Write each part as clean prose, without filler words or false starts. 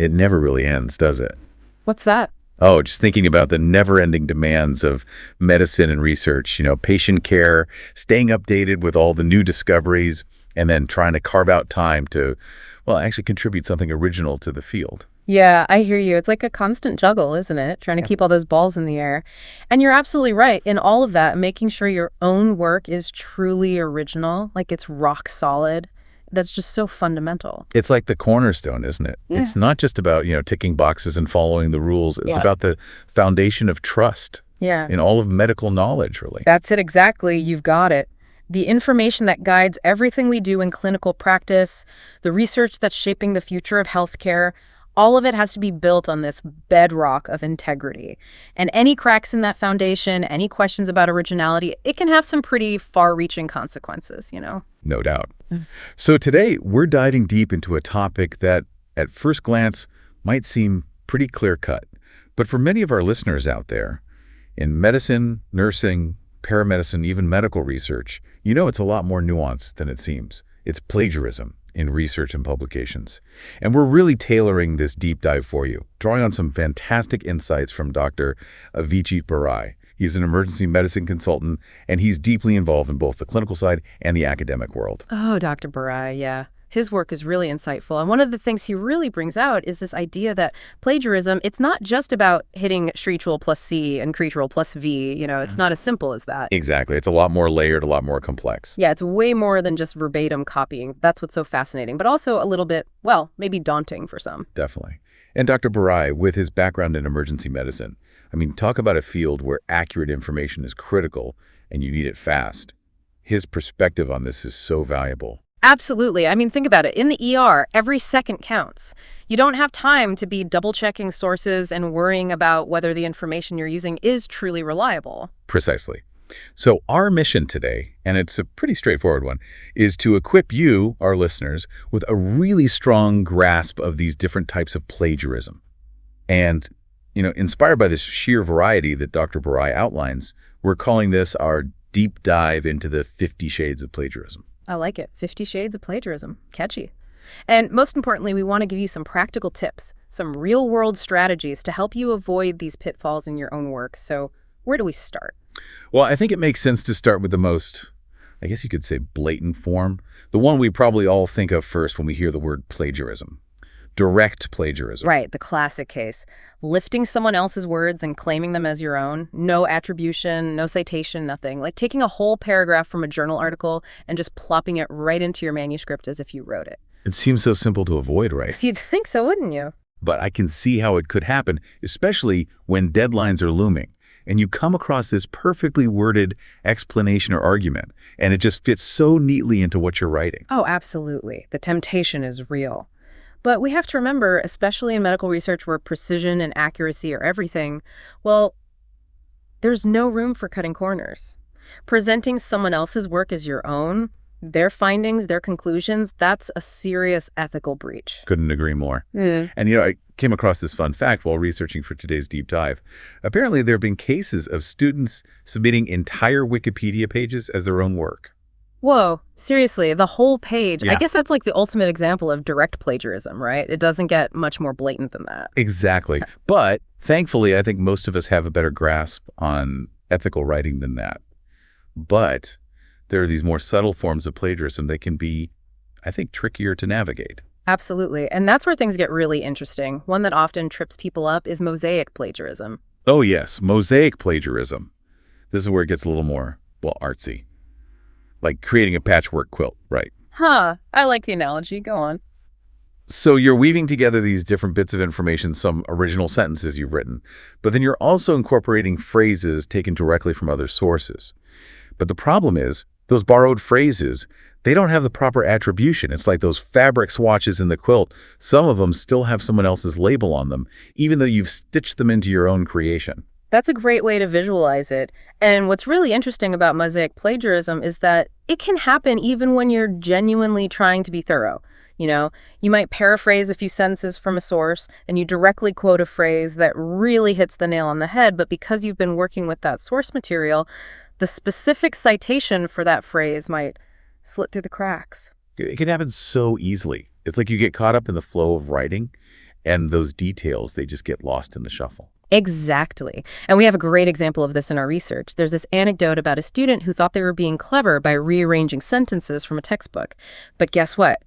It never really ends, does it? What's that? Oh, just thinking about the never-ending demands of medicine and research, patient care, staying updated with all the new discoveries, and then trying to carve out time to, well, actually contribute something original to the field. Yeah, I hear you. It's like a constant juggle, isn't it? Trying to Yeah. keep all those balls in the air. And you're absolutely right. In all of that, making sure your own work is truly original, like it's rock solid, that's just so fundamental. It's like the cornerstone, isn't it? Yeah. It's not just about, ticking boxes and following the rules. It's about the foundation of trust Yeah. in all of medical knowledge, really. That's it exactly. You've got it. The information that guides everything we do in clinical practice, the research that's shaping the future of healthcare, all of it has to be built on this bedrock of integrity. And any cracks in that foundation, any questions about originality, it can have some pretty far-reaching consequences. No doubt. So today, we're diving deep into a topic that, at first glance, might seem pretty clear-cut. But for many of our listeners out there, in medicine, nursing, paramedicine, even medical research, it's a lot more nuanced than it seems. It's plagiarism in research and publications. And we're really tailoring this deep dive for you, drawing on some fantastic insights from Dr. Avijit Barai. He's an emergency medicine consultant, and he's deeply involved in both the clinical side and the academic world. Oh, Dr. Barai, yeah. His work is really insightful. And one of the things he really brings out is this idea that plagiarism, it's not just about hitting Schreitschel plus C and Creetrel plus V. It's not as simple as that. Exactly. It's a lot more layered, a lot more complex. Yeah, it's way more than just verbatim copying. That's what's so fascinating, but also a little bit, well, maybe daunting for some. Definitely. And Dr. Barai, with his background in emergency medicine, talk about a field where accurate information is critical and you need it fast. His perspective on this is so valuable. Absolutely. Think about it. In the ER, every second counts. You don't have time to be double-checking sources and worrying about whether the information you're using is truly reliable. Precisely. So our mission today, and it's a pretty straightforward one, is to equip you, our listeners, with a really strong grasp of these different types of plagiarism. And, inspired by this sheer variety that Dr. Barai outlines, we're calling this our deep dive into the 50 shades of plagiarism. I like it. 50 Shades of Plagiarism. Catchy. And most importantly, we want to give you some practical tips, some real-world strategies to help you avoid these pitfalls in your own work. So where do we start? Well, I think it makes sense to start with the most, I guess you could say, blatant form. The one we probably all think of first when we hear the word plagiarism. Direct plagiarism. Right, the classic case. Lifting someone else's words and claiming them as your own. No attribution, no citation, nothing. Like taking a whole paragraph from a journal article and just plopping it right into your manuscript as if you wrote it. It seems so simple to avoid, right? You'd think so, wouldn't you? But I can see how it could happen, especially when deadlines are looming. And you come across this perfectly worded explanation or argument, and it just fits so neatly into what you're writing. Oh, absolutely. The temptation is real. But we have to remember, especially in medical research where precision and accuracy are everything, well, there's no room for cutting corners. Presenting someone else's work as your own, their findings, their conclusions, that's a serious ethical breach. Couldn't agree more. Mm. And, I came across this fun fact while researching for today's deep dive. Apparently, there have been cases of students submitting entire Wikipedia pages as their own work. Whoa, seriously, the whole page. Yeah. I guess that's like the ultimate example of direct plagiarism, right? It doesn't get much more blatant than that. Exactly. But thankfully, I think most of us have a better grasp on ethical writing than that. But there are these more subtle forms of plagiarism that can be, I think, trickier to navigate. Absolutely. And that's where things get really interesting. One that often trips people up is mosaic plagiarism. Oh, yes, mosaic plagiarism. This is where it gets a little more, artsy. Like creating a patchwork quilt, right? Huh, I like the analogy. Go on. So you're weaving together these different bits of information, some original sentences you've written, but then you're also incorporating phrases taken directly from other sources. But the problem is, those borrowed phrases, they don't have the proper attribution. It's like those fabric swatches in the quilt. Some of them still have someone else's label on them, even though you've stitched them into your own creation. That's a great way to visualize it. And what's really interesting about mosaic plagiarism is that it can happen even when you're genuinely trying to be thorough. You might paraphrase a few sentences from a source and you directly quote a phrase that really hits the nail on the head, but because you've been working with that source material, the specific citation for that phrase might slip through the cracks. It can happen so easily. It's like you get caught up in the flow of writing, And those details, they just get lost in the shuffle. Exactly. And we have a great example of this in our research. There's this anecdote about a student who thought they were being clever by rearranging sentences from a textbook. But guess what?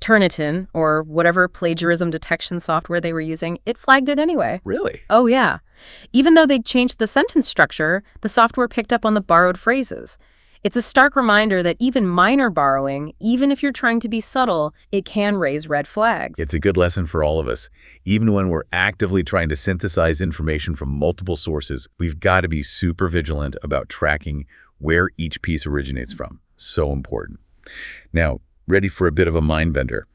Turnitin, or whatever plagiarism detection software they were using, it flagged it anyway. Really? Oh, yeah. Even though they'd changed the sentence structure, the software picked up on the borrowed phrases. It's a stark reminder that even minor borrowing, even if you're trying to be subtle, it can raise red flags. It's a good lesson for all of us. Even when we're actively trying to synthesize information from multiple sources, we've got to be super vigilant about tracking where each piece originates from. So important. Now, ready for a bit of a mind bender?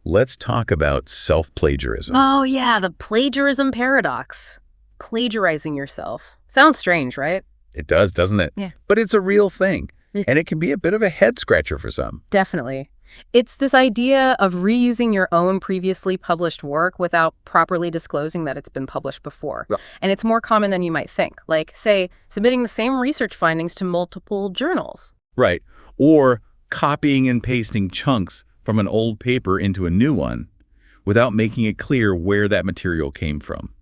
Let's talk about self-plagiarism. Oh, yeah, the plagiarism paradox. Plagiarizing yourself. Sounds strange, right? It does, doesn't it? Yeah. But it's a real thing. And it can be a bit of a head-scratcher for some. Definitely. It's this idea of reusing your own previously published work without properly disclosing that it's been published before. Well, and it's more common than you might think. Like, say, submitting the same research findings to multiple journals. right. Or copying and pasting chunks from an old paper into a new one without making it clear where that material came from.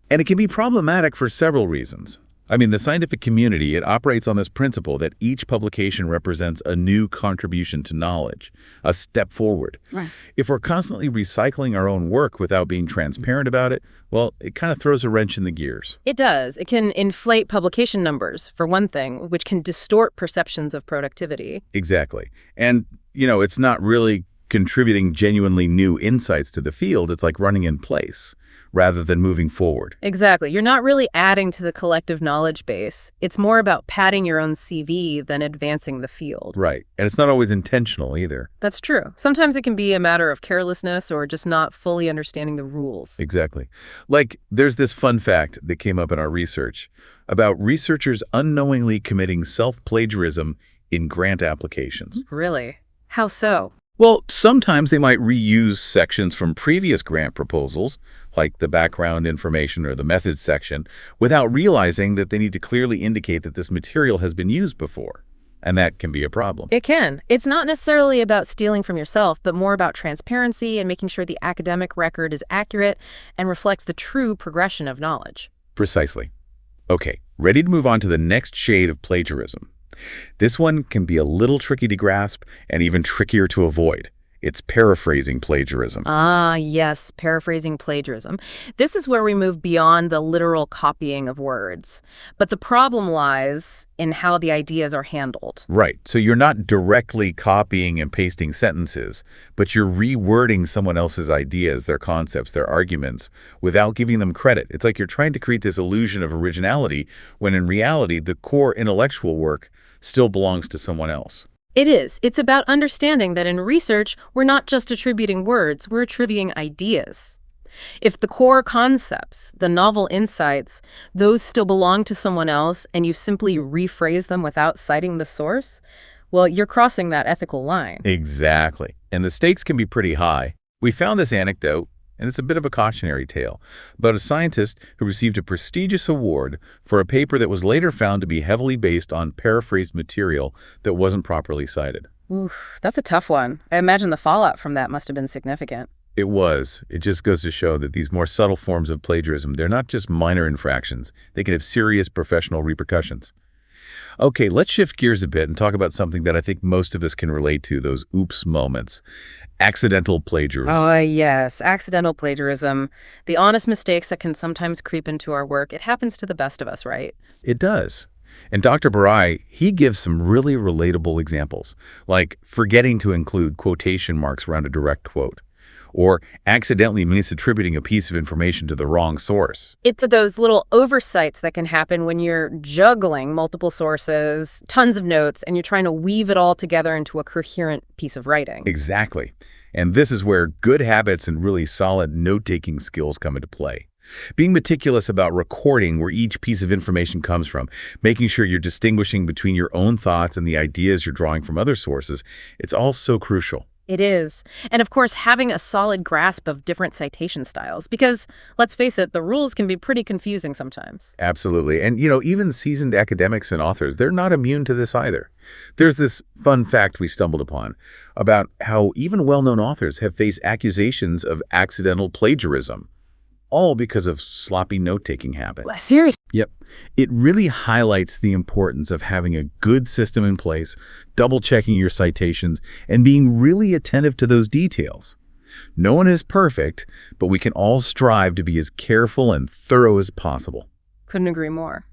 And it can be problematic for several reasons. I mean, the scientific community, it operates on this principle that each publication represents a new contribution to knowledge, a step forward. Right. If we're constantly recycling our own work without being transparent about it, well, it kind of throws a wrench in the gears. It does. It can inflate publication numbers, for one thing, which can distort perceptions of productivity. Exactly. And, it's not really contributing genuinely new insights to the field. It's like running in place rather than moving forward. Exactly. You're not really adding to the collective knowledge base. It's more about padding your own CV than advancing the field. Right. And it's not always intentional either. That's true. Sometimes it can be a matter of carelessness or just not fully understanding the rules. Exactly. Like, there's this fun fact that came up in our research about researchers unknowingly committing self-plagiarism in grant applications. Really? How so? Well, sometimes they might reuse sections from previous grant proposals, like the background information or the methods section, without realizing that they need to clearly indicate that this material has been used before. And that can be a problem. It can. It's not necessarily about stealing from yourself, but more about transparency and making sure the academic record is accurate and reflects the true progression of knowledge. Precisely. Okay, ready to move on to the next shade of plagiarism. This one can be a little tricky to grasp and even trickier to avoid. It's paraphrasing plagiarism. Ah, yes, paraphrasing plagiarism. This is where we move beyond the literal copying of words. But the problem lies in how the ideas are handled. Right. So you're not directly copying and pasting sentences, but you're rewording someone else's ideas, their concepts, their arguments, without giving them credit. It's like you're trying to create this illusion of originality when in reality, the core intellectual work still belongs to someone else. It is. It's about understanding that in research, we're not just attributing words, we're attributing ideas. If the core concepts, the novel insights, those still belong to someone else and you simply rephrase them without citing the source, well, you're crossing that ethical line. Exactly. And the stakes can be pretty high. We found this anecdote, and it's a bit of a cautionary tale, about a scientist who received a prestigious award for a paper that was later found to be heavily based on paraphrased material that wasn't properly cited. Oof, that's a tough one. I imagine the fallout from that must have been significant. It was. It just goes to show that these more subtle forms of plagiarism, they're not just minor infractions. They can have serious professional repercussions. Okay, let's shift gears a bit and talk about something that I think most of us can relate to, those oops moments. Accidental plagiarism. Oh, yes, accidental plagiarism. The honest mistakes that can sometimes creep into our work. It happens to the best of us, right? It does. And Dr. Barai, he gives some really relatable examples, like forgetting to include quotation marks around a direct quote, or accidentally misattributing a piece of information to the wrong source. It's those little oversights that can happen when you're juggling multiple sources, tons of notes, and you're trying to weave it all together into a coherent piece of writing. Exactly. And this is where good habits and really solid note-taking skills come into play. Being meticulous about recording where each piece of information comes from, making sure you're distinguishing between your own thoughts and the ideas you're drawing from other sources, it's all so crucial. It is. And of course, having a solid grasp of different citation styles, because let's face it, the rules can be pretty confusing sometimes. Absolutely. And, even seasoned academics and authors, they're not immune to this either. There's this fun fact we stumbled upon about how even well-known authors have faced accusations of accidental plagiarism. all because of sloppy note-taking habits. Seriously? Yep. It really highlights the importance of having a good system in place, double-checking your citations, and being really attentive to those details. No one is perfect, but we can all strive to be as careful and thorough as possible. Couldn't agree more.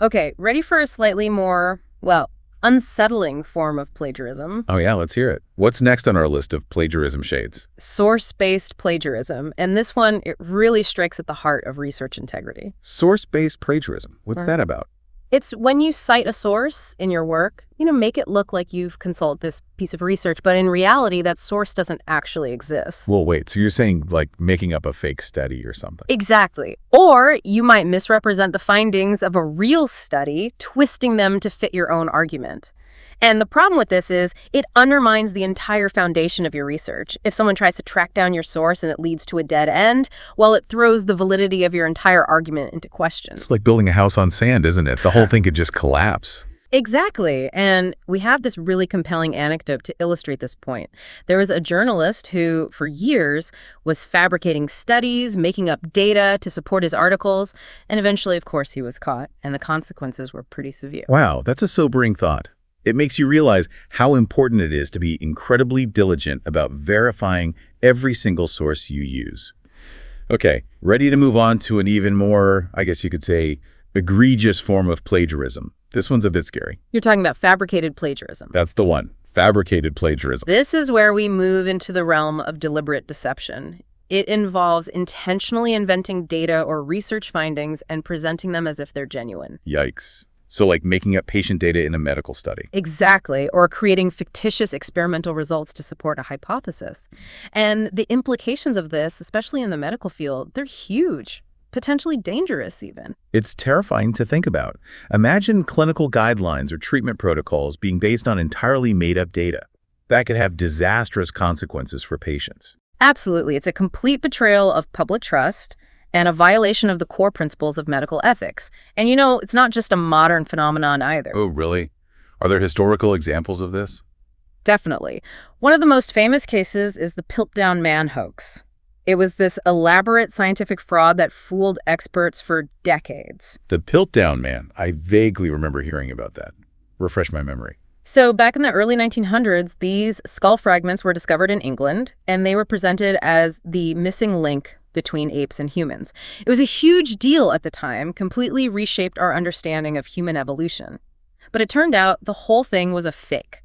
Okay, ready for a slightly more, well, unsettling form of plagiarism? Oh yeah, let's hear it. What's next on our list of plagiarism shades? Source-based plagiarism. And this one, it really strikes at the heart of research integrity. Source-based plagiarism. What's that about? It's when you cite a source in your work, make it look like you've consulted this piece of research, but in reality, that source doesn't actually exist. Well, wait, so you're saying like making up a fake study or something? Exactly. Or you might misrepresent the findings of a real study, twisting them to fit your own argument. And the problem with this is it undermines the entire foundation of your research. If someone tries to track down your source and it leads to a dead end, well, it throws the validity of your entire argument into question. It's like building a house on sand, isn't it? The whole thing could just collapse. Exactly. And we have this really compelling anecdote to illustrate this point. There was a journalist who, for years, was fabricating studies, making up data to support his articles, and eventually, of course, he was caught, and the consequences were pretty severe. Wow, that's a sobering thought. It makes you realize how important it is to be incredibly diligent about verifying every single source you use. Okay, ready to move on to an even more, I guess you could say, egregious form of plagiarism. This one's a bit scary. You're talking about fabricated plagiarism. That's the one. Fabricated plagiarism. This is where we move into the realm of deliberate deception. It involves intentionally inventing data or research findings and presenting them as if they're genuine. Yikes. So like making up patient data in a medical study. Exactly, or creating fictitious experimental results to support a hypothesis. And the implications of this, especially in the medical field, they're huge. Potentially dangerous, even. It's terrifying to think about. Imagine clinical guidelines or treatment protocols being based on entirely made-up data. That could have disastrous consequences for patients. Absolutely. It's a complete betrayal of public trust and a violation of the core principles of medical ethics. And it's not just a modern phenomenon either. Oh, really? Are there historical examples of this? Definitely. One of the most famous cases is the Piltdown Man hoax. It was this elaborate scientific fraud that fooled experts for decades. The Piltdown Man. I vaguely remember hearing about that. Refresh my memory. So back in the early 1900s, these skull fragments were discovered in England, and they were presented as the missing link between apes and humans. It was a huge deal at the time, completely reshaped our understanding of human evolution. But it turned out the whole thing was a fake.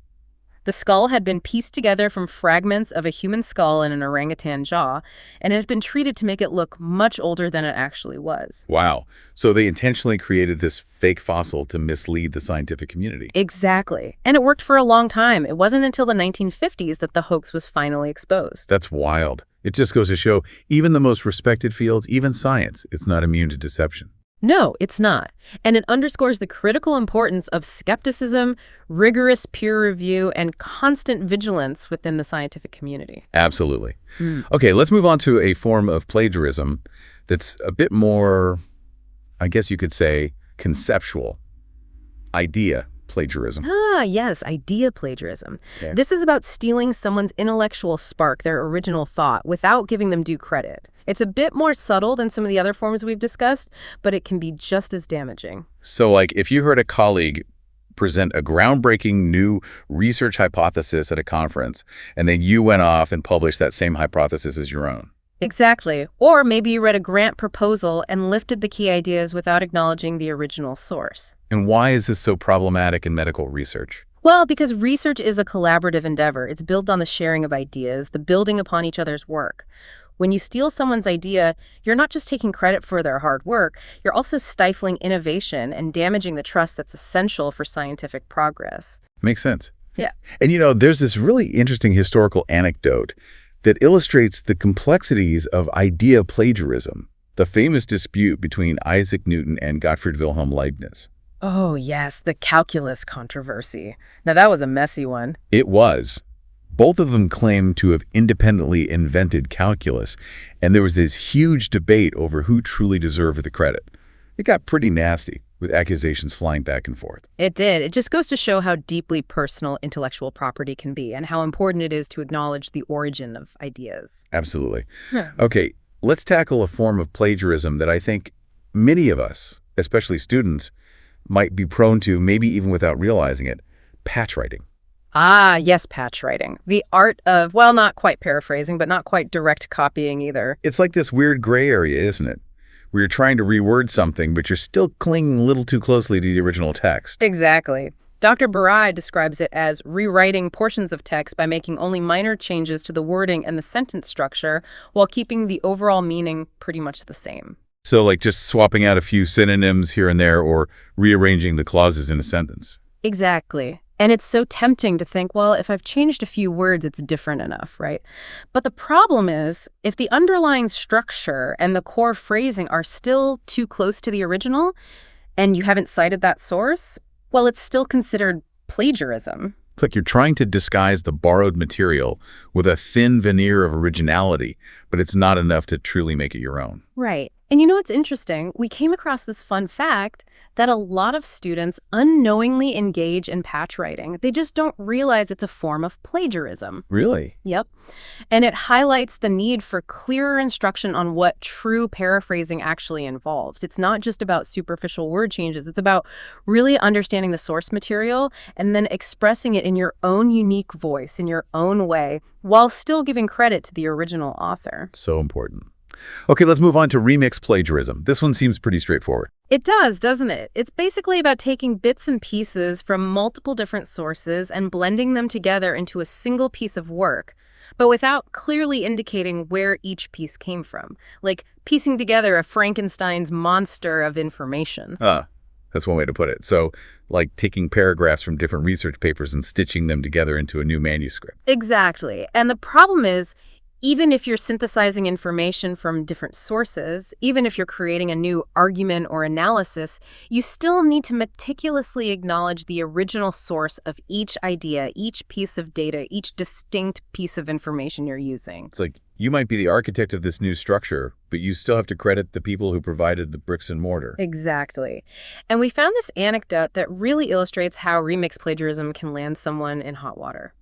The skull had been pieced together from fragments of a human skull and an orangutan jaw, and it had been treated to make it look much older than it actually was. Wow. So they intentionally created this fake fossil to mislead the scientific community. Exactly. And it worked for a long time. It wasn't until the 1950s that the hoax was finally exposed. That's wild. It just goes to show even the most respected fields, even science, it's not immune to deception. No, it's not. And it underscores the critical importance of skepticism, rigorous peer review, and constant vigilance within the scientific community. Absolutely. Okay, let's move on to a form of plagiarism that's a bit more, I guess you could say, conceptual. Idea plagiarism. Ah, yes, idea plagiarism. Okay. This is about stealing someone's intellectual spark, their original thought, without giving them due credit. It's a bit more subtle than some of the other forms we've discussed, but it can be just as damaging. So like if you heard a colleague present a groundbreaking new research hypothesis at a conference, and then you went off and published that same hypothesis as your own. Exactly. Or maybe you read a grant proposal and lifted the key ideas without acknowledging the original source. And why is this so problematic in medical research? Well, because research is a collaborative endeavor. It's built on the sharing of ideas, the building upon each other's work. When you steal someone's idea, you're not just taking credit for their hard work, you're also stifling innovation and damaging the trust that's essential for scientific progress. Makes sense. Yeah. And there's this really interesting historical anecdote that illustrates the complexities of idea plagiarism, the famous dispute between Isaac Newton and Gottfried Wilhelm Leibniz. Oh, yes, the calculus controversy. Now, that was a messy one. It was. Both of them claimed to have independently invented calculus, and there was this huge debate over who truly deserved the credit. It got pretty nasty, with accusations flying back and forth. It did. It just goes to show how deeply personal intellectual property can be and how important it is to acknowledge the origin of ideas. Absolutely. Yeah. Okay, let's tackle a form of plagiarism that I think many of us, especially students, might be prone to, maybe even without realizing it: patch writing. Ah, yes, patch writing. The art of, well, not quite paraphrasing, but not quite direct copying either. It's like this weird gray area, isn't it? Where you're trying to reword something, but you're still clinging a little too closely to the original text. Exactly. Dr. Barai describes it as rewriting portions of text by making only minor changes to the wording and the sentence structure while keeping the overall meaning pretty much the same. So like just swapping out a few synonyms here and there or rearranging the clauses in a sentence. Exactly. And it's so tempting to think, well, if I've changed a few words, it's different enough, right? But the problem is, if the underlying structure and the core phrasing are still too close to the original, and you haven't cited that source, well, it's still considered plagiarism. It's like you're trying to disguise the borrowed material with a thin veneer of originality, but it's not enough to truly make it your own. Right. And you know what's interesting? We came across this fun fact that a lot of students unknowingly engage in patch writing. They just don't realize it's a form of plagiarism. Really? Yep. And it highlights the need for clearer instruction on what true paraphrasing actually involves. It's not just about superficial word changes. It's about really understanding the source material and then expressing it in your own unique voice, in your own way, while still giving credit to the original author. So important. Okay, let's move on to remix plagiarism. This one seems pretty straightforward. It does, doesn't it? It's basically about taking bits and pieces from multiple different sources and blending them together into a single piece of work, but without clearly indicating where each piece came from, like piecing together a Frankenstein's monster of information. That's one way to put it. So, like taking paragraphs from different research papers and stitching them together into a new manuscript. Exactly. And the problem is, even if you're synthesizing information from different sources, even if you're creating a new argument or analysis, you still need to meticulously acknowledge the original source of each idea, each piece of data, each distinct piece of information you're using. It's like you might be the architect of this new structure, but you still have to credit the people who provided the bricks and mortar. Exactly. And we found this anecdote that really illustrates how remix plagiarism can land someone in hot water.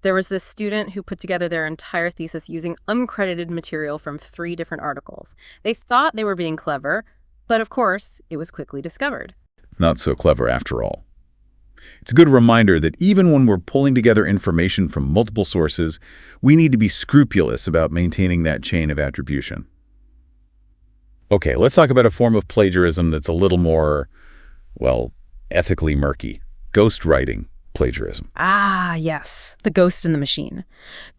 There was this student who put together their entire thesis using uncredited material from 3 different articles. They thought they were being clever, but of course, it was quickly discovered. Not so clever after all. It's a good reminder that even when we're pulling together information from multiple sources, we need to be scrupulous about maintaining that chain of attribution. Okay, let's talk about a form of plagiarism that's a little more, well, ethically murky: ghostwriting plagiarism. Ah, yes, the ghost in the machine.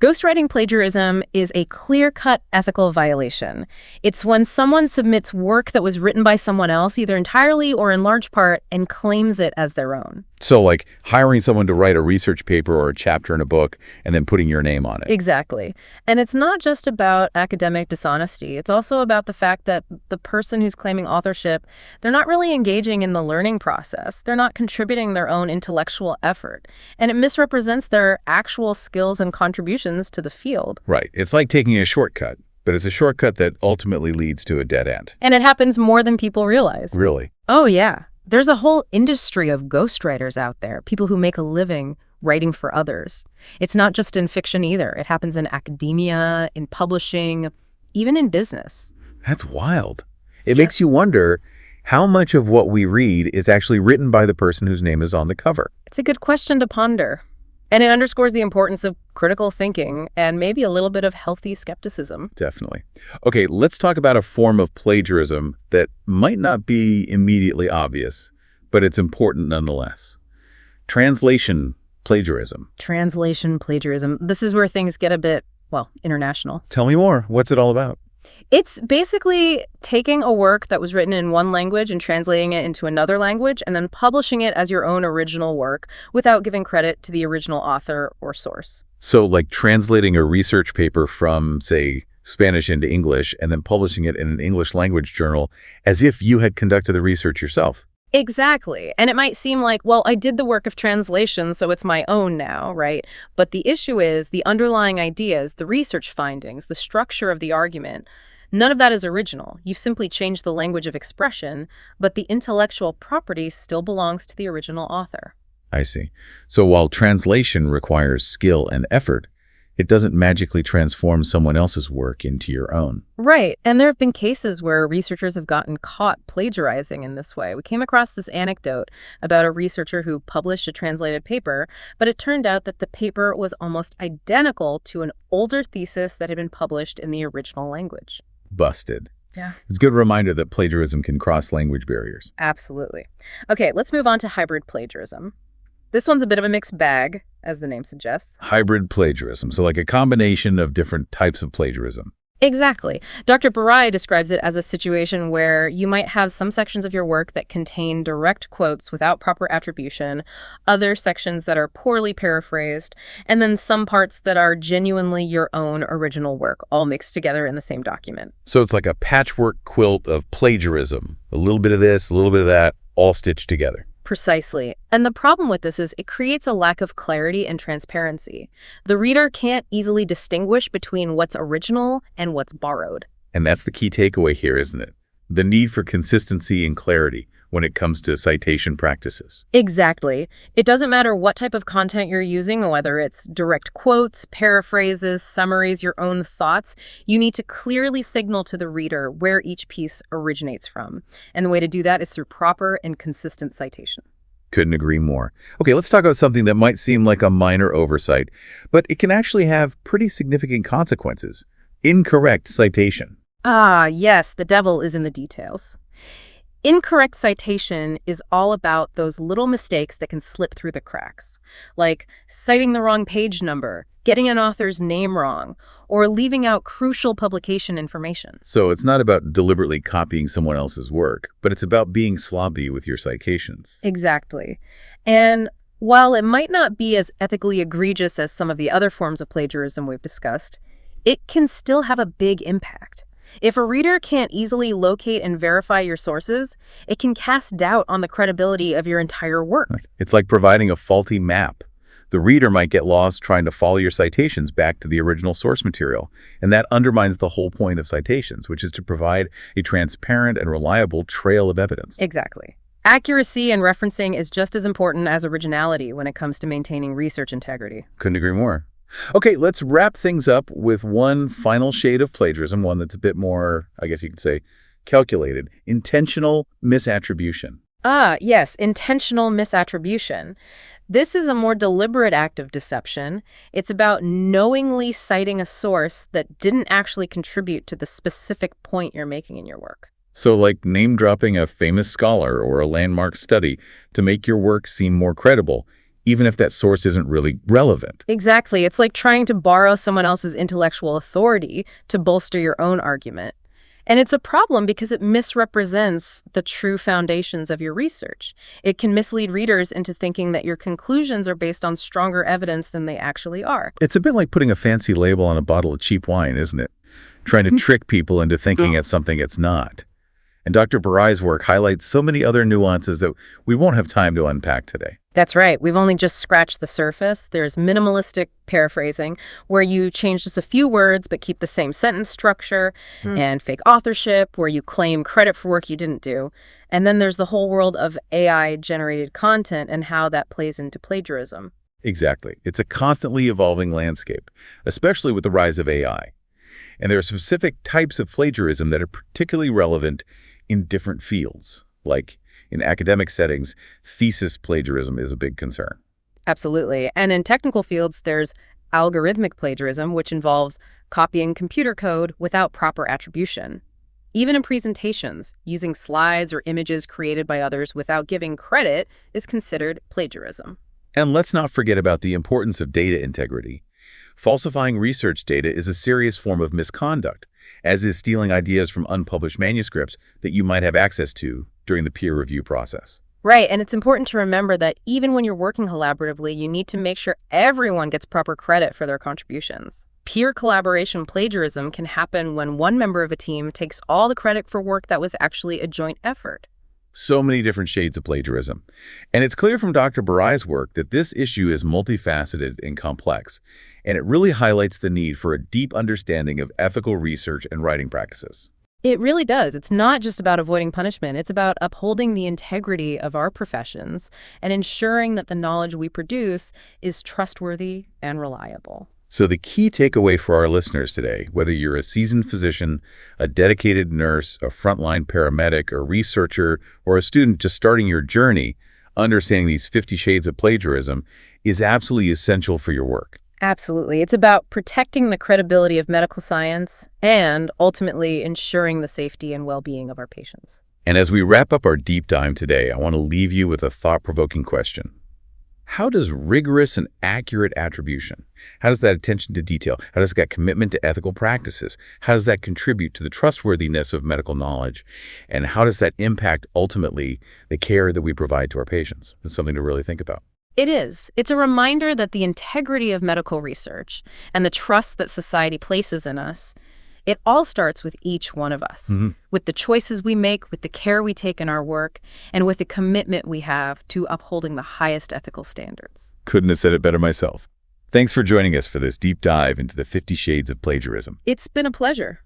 Ghostwriting plagiarism is a clear-cut ethical violation. It's when someone submits work that was written by someone else, either entirely or in large part, and claims it as their own. So like hiring someone to write a research paper or a chapter in a book and then putting your name on it. Exactly. And it's not just about academic dishonesty. It's also about the fact that the person who's claiming authorship, they're not really engaging in the learning process. They're not contributing their own intellectual effort. And it misrepresents their actual skills and contributions to the field. Right. It's like taking a shortcut, but it's a shortcut that ultimately leads to a dead end. And it happens more than people realize. Really? Oh, yeah. There's a whole industry of ghostwriters out there, people who make a living writing for others. It's not just in fiction either. It happens in academia, in publishing, even in business. That's wild. It makes you wonder how much of what we read is actually written by the person whose name is on the cover. It's a good question to ponder. And it underscores the importance of critical thinking and maybe a little bit of healthy skepticism. Definitely. Okay, let's talk about a form of plagiarism that might not be immediately obvious, but it's important nonetheless. Translation plagiarism. Translation plagiarism. This is where things get a bit, well, international. Tell me more. What's it all about? It's basically taking a work that was written in one language and translating it into another language and then publishing it as your own original work without giving credit to the original author or source. So like translating a research paper from, say, Spanish into English and then publishing it in an English language journal as if you had conducted the research yourself. Exactly. And it might seem like, well, I did the work of translation, so it's my own now, right? But the issue is the underlying ideas, the research findings, the structure of the argument. None of that is original. You've simply changed the language of expression, but the intellectual property still belongs to the original author. I see. So while translation requires skill and effort, It doesn't magically transform someone else's work into your own. Right, and there have been cases where researchers have gotten caught plagiarizing in this way. We came across this anecdote about a researcher who published a translated paper, but it turned out that the paper was almost identical to an older thesis that had been published in the original language. Busted. Yeah. It's a good reminder that plagiarism can cross language barriers. Absolutely. Okay, let's move on to hybrid plagiarism. This one's a bit of a mixed bag, as the name suggests. Hybrid plagiarism, so like a combination of different types of plagiarism. Exactly. Dr. Barai describes it as a situation where you might have some sections of your work that contain direct quotes without proper attribution, other sections that are poorly paraphrased, and then some parts that are genuinely your own original work, all mixed together in the same document. So it's like a patchwork quilt of plagiarism. A little bit of this, a little bit of that, all stitched together. Precisely. And the problem with this is it creates a lack of clarity and transparency. The reader can't easily distinguish between what's original and what's borrowed. And that's the key takeaway here, isn't it? The need for consistency and clarity when it comes to citation practices. Exactly. It doesn't matter what type of content you're using, whether it's direct quotes, paraphrases, summaries, your own thoughts. You need to clearly signal to the reader where each piece originates from. And the way to do that is through proper and consistent citation. Couldn't agree more. Okay, let's talk about something that might seem like a minor oversight, but it can actually have pretty significant consequences. Incorrect citation. Ah, yes, the devil is in the details. Incorrect citation is all about those little mistakes that can slip through the cracks, like citing the wrong page number, getting an author's name wrong, or leaving out crucial publication information. So it's not about deliberately copying someone else's work, but it's about being sloppy with your citations. Exactly. And while it might not be as ethically egregious as some of the other forms of plagiarism we've discussed, it can still have a big impact. If a reader can't easily locate and verify your sources, it can cast doubt on the credibility of your entire work. It's like providing a faulty map. The reader might get lost trying to follow your citations back to the original source material, and that undermines the whole point of citations, which is to provide a transparent and reliable trail of evidence. Exactly. Accuracy and referencing is just as important as originality when it comes to maintaining research integrity. Couldn't agree more. Okay, let's wrap things up with one final shade of plagiarism, one that's a bit more, I guess you could say, calculated. Intentional misattribution. Ah, yes, intentional misattribution. This is a more deliberate act of deception. It's about knowingly citing a source that didn't actually contribute to the specific point you're making in your work. So like name-dropping a famous scholar or a landmark study to make your work seem more credible, even if that source isn't really relevant. Exactly. It's like trying to borrow someone else's intellectual authority to bolster your own argument. And it's a problem because it misrepresents the true foundations of your research. It can mislead readers into thinking that your conclusions are based on stronger evidence than they actually are. It's a bit like putting a fancy label on a bottle of cheap wine, isn't it? Trying to trick people into thinking it's something it's not. And Dr. Barai's work highlights so many other nuances that we won't have time to unpack today. That's right. We've only just scratched the surface. There's minimalistic paraphrasing, where you change just a few words but keep the same sentence structure, and fake authorship, where you claim credit for work you didn't do. And then there's the whole world of AI-generated content and how that plays into plagiarism. Exactly. It's a constantly evolving landscape, especially with the rise of AI. And there are specific types of plagiarism that are particularly relevant in different fields. Like in academic settings, thesis plagiarism is a big concern. Absolutely. And in technical fields, there's algorithmic plagiarism, which involves copying computer code without proper attribution. Even in presentations, using slides or images created by others without giving credit is considered plagiarism. And let's not forget about the importance of data integrity. Falsifying research data is a serious form of misconduct, as is stealing ideas from unpublished manuscripts that you might have access to during the peer review process. Right, and it's important to remember that even when you're working collaboratively, you need to make sure everyone gets proper credit for their contributions. Peer collaboration plagiarism can happen when one member of a team takes all the credit for work that was actually a joint effort. So many different shades of plagiarism. And it's clear from Dr. Barai's work that this issue is multifaceted and complex, and it really highlights the need for a deep understanding of ethical research and writing practices. It really does. It's not just about avoiding punishment. It's about upholding the integrity of our professions and ensuring that the knowledge we produce is trustworthy and reliable. So the key takeaway for our listeners today, whether you're a seasoned physician, a dedicated nurse, a frontline paramedic, a researcher, or a student just starting your journey, understanding these 50 shades of plagiarism is absolutely essential for your work. Absolutely. It's about protecting the credibility of medical science and ultimately ensuring the safety and well-being of our patients. And as we wrap up our deep dive today, I want to leave you with a thought-provoking question. How does rigorous and accurate attribution, how does that attention to detail, how does that commitment to ethical practices, how does that contribute to the trustworthiness of medical knowledge, and how does that impact ultimately the care that we provide to our patients? It's something to really think about. It is. It's a reminder that the integrity of medical research and the trust that society places in us, it all starts with each one of us, with the choices we make, with the care we take in our work, and with the commitment we have to upholding the highest ethical standards. Couldn't have said it better myself. Thanks for joining us for this deep dive into the 50 shades of plagiarism. It's been a pleasure.